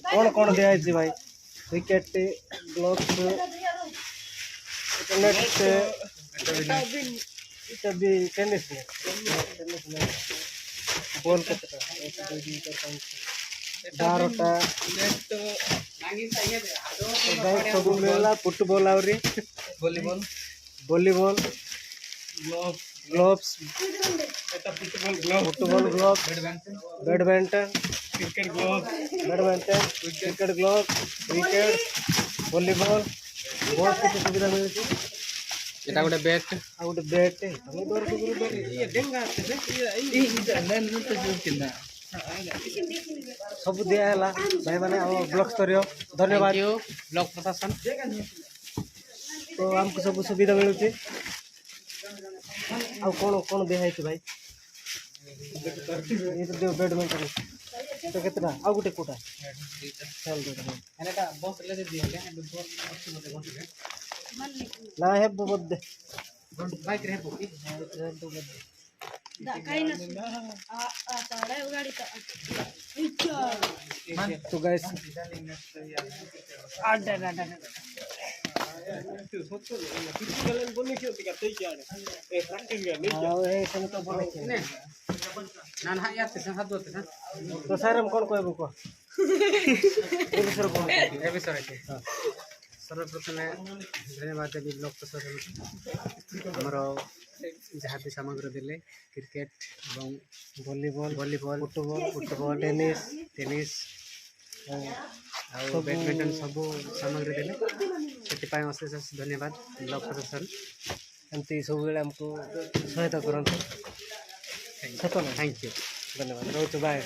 कौन कौन दिया है भाई विकेट ग्लोव्स नेट এটা भी टेनिस में बॉल केतना 1 2 3 4 5 12टा गाइस सब मिलला फुटबॉल आवरी वॉलीबॉल वॉलीबॉल ग्लोव्स এটা football glove badminton cricket glove badminton cricket glove wicket volleyball बहुत कुछ सुविधा मिलती এটা গোটে ব্যাট ଆଉ ଗୋଟେ ବ୍ୟାଟ୍ ତମେ ଦର ସବୁ ଇଏ ଡେଙ୍ଗା ସବୁ ଦିଆ ହେଲା ଭାଇ ମାନେ ଆମ ବ୍ଲକ ସ୍ତରୀୟ ଧନ୍ୟବାଦ ବ୍ଲକ ପ୍ରଶାସନ ତ ଆମକୁ ସବୁ ସୁବିଧା ମିଳୁଛି ଆଉ କଣ କଣ ଦିଆ ହେଇଛି ଭାଇ ये तो बैडमिंटन तो कितना आ गोटे कोटा चल ଏଟା ବସ୍ ଲେ ଦେ ଦିଲେ ना है बहुत दे ବାଇକ୍ ରେ ହେବ କି तो गाइस ନା ନା ୟାତେ ସାଥ ଦୋତେ ନା तो सर हम कौन कहबो को ए विषय कौन ଏ ବିଷୟରେ କି सर्वप्रथमे धन्यवाद देवी ब्लॉक प्रशासन आमर जहाँ भी सामग्री देले क्रिकेट और volleyball volleyball football tennis tennis और बैडमिंटन सब सामग्री देले से अशेष धन्यवाद ब्लॉक प्रशासन एमती सब बेले हमको सहायता करते थैंक यू धन्यवाद रोज बाय